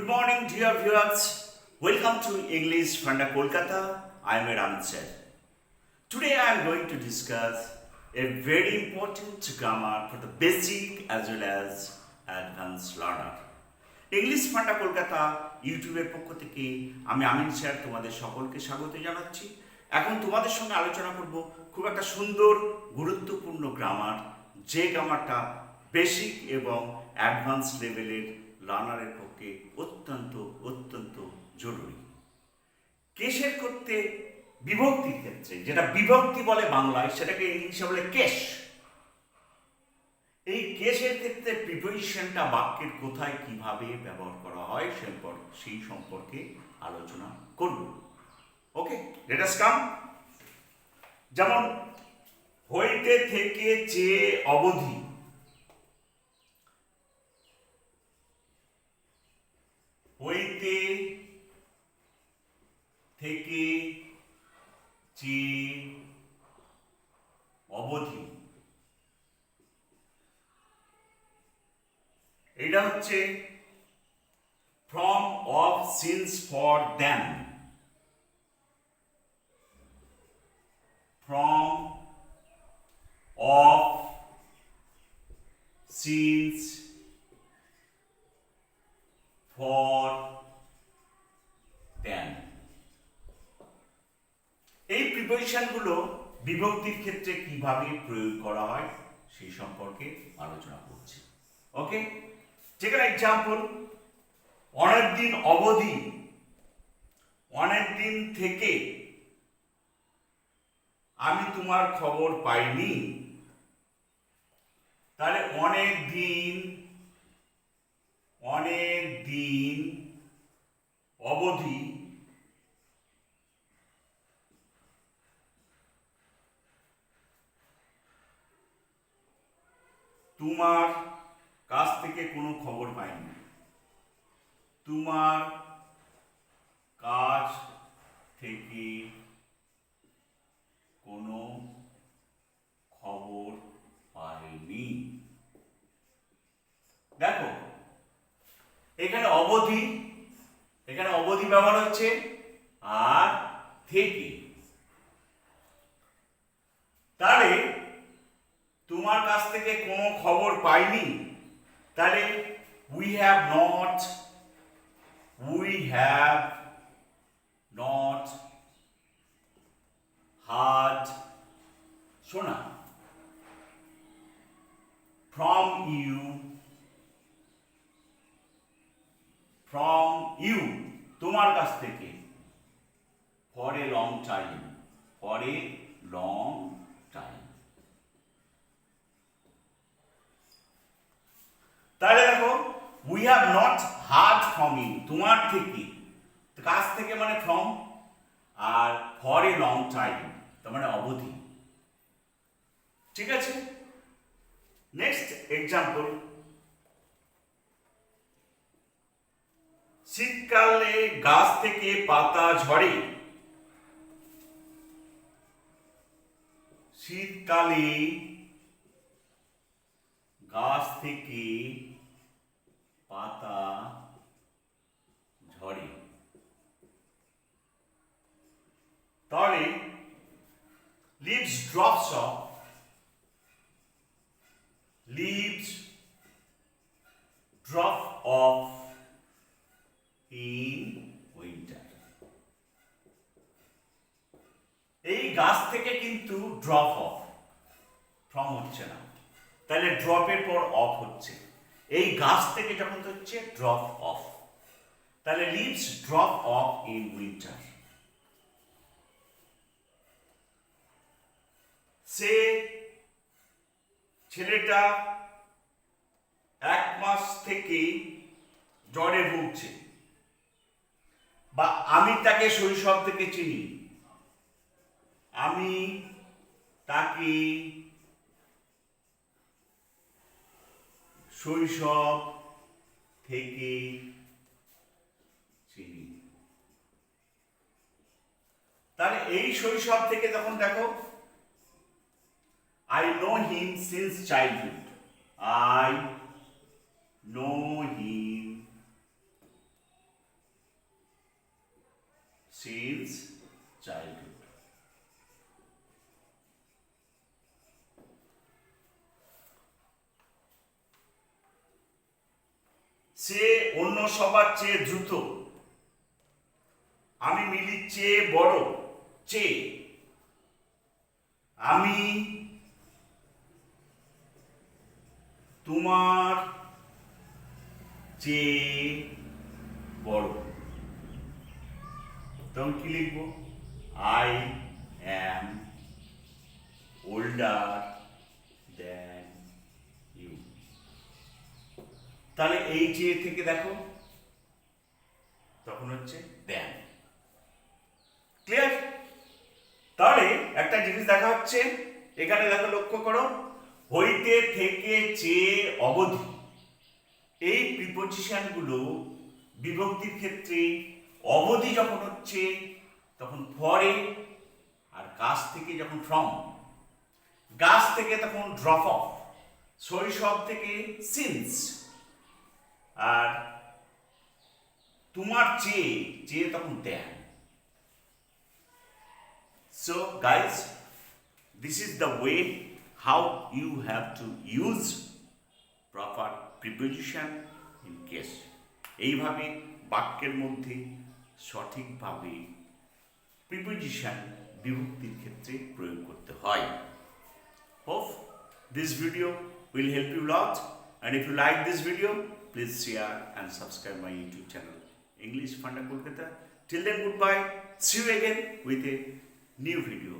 Good morning, dear viewers. Welcome to English Funda Kolkata. I am Ram sir. Today I am going to discuss a very important grammar for the basic as well as advanced learner. English funda Kolkata ইউটিউবের পক্ষ থেকে আমি আমিন sir তোমাদের সকলকে স্বাগত জানাচ্ছি। এখন তোমাদের সঙ্গে আলোচনা করব খুব একটা সুন্দর গুরুত্বপূর্ণ গ্রামার, যে গ্রামারটা বেসিক এবং অ্যাডভান্স লেভেলের লার্নারের পক্ষে অত্যন্ত জরুরি। কেসের করতে বিভক্তির ক্ষেত্রে, যেটা বিভক্তি বলে বাংলায়, সেটাকে ইংলিশে বলে কেস। এই কেসের ক্ষেত্রে প্রিপোজিশনটা বাক্যের কোথায় কিভাবে ব্যবহার করা হয় সেই সম্পর্কে আলোচনা করব। ওকে, লেট আস কাম। যেমন হইতে থেকে চেয়ে অবধি, হইতে থেকে চেয়ে অবধি, এটা হচ্ছে from, of, since, for, then. From, of, since, for, then. এই প্রিপোজিশনগুলো বিভক্তির ক্ষেত্রে কিভাবে প্রয়োগ করা হয় সেই সম্পর্কে আলোচনা করছি। ওকে, যেখানে এক্সাম্পল, অনেকদিন অবধি, অনেকদিন থেকে আমি তোমার খবর পাইনি। তাহলে অনেক দিন অবধি তোমার কাছ থেকে কোনো খবর পাইনি। তোমার কাছ থেকে কোনো খবর পাইনি। দেখো এখানে অবধি ব্যবহার হচ্ছে, আর থেকে। তাহলে তোমার কাছ থেকে কোনো খবর পাইনি, তাহলে we have not heard, শোনা, from you, তোমার কাছ থেকে, for a long time, তাহলে দেখো we have not heard from you, তোমার থেকে, কাছ থেকে মানে from, R for a long time তার মানে অবধি। ঠিক আছে, নেক্সট এক্সাম্পল, শীতকালে গাছ থেকে পাতা ঝরে। শীতকালে গাছ থেকে পাতা ঝরে। তাহলে leaves drops off in winter। এই গাছ থেকে কিন্তু ড্রপ অফ, ফ্রম হচ্ছে না, তাহলে ড্রপের পর অফ হচ্ছে। এই গাছ থেকে যখন হচ্ছে ড্রপ অফ, তাহলে leaves drop off in winter. ছেলেটা 1 মাস থেকে জ্বরে ভুগছে, বা আমি তাকে শৈশব থেকে চিনি। আমি তাকে শৈশব থেকে চিনি। তাহলে এই শৈশব থেকে তখন দেখো, I know him since childhood, I know him since childhood. সে অন্য সবার চেয়ে দ্রুত, আমি মিলির চেয়ে বড়, চেয়ে, আমি তোমার চেয়ে বড়। তখন কি লিখবো? I am older than you. তাহলে এই যে থেকে দেখো তখন হচ্ছে দ্যান। ক্লিয়ার? তাহলে একটা জিনিস দেখা হচ্ছে এখানে, দেখো লক্ষ্য করো, হইতে থেকে চেয়ে অবধি, এই প্রিপোজিশনগুলো বিভক্তির ক্ষেত্রে অবধি যখন হচ্ছে তখন ফরে, আর কাছ থেকে যখন ফ্রম, গাছ থেকে তখন ড্রপ অফ, শৈশব থেকে সিন্স, আর তোমার চেয়ে চেয়ে তখন দেন। So guys, this is the way how you have to use proper preposition in case. এইভাবে বাক্যের মধ্যে সঠিকভাবে প্রিপোজিশন বিভক্তির ক্ষেত্রে প্রয়োগ করতে হয়। Hope this video will help you a lot, and if you like this video, please share and subscribe my YouTube channel English Funda Kolkata. Till then, goodbye. See you again with a new video.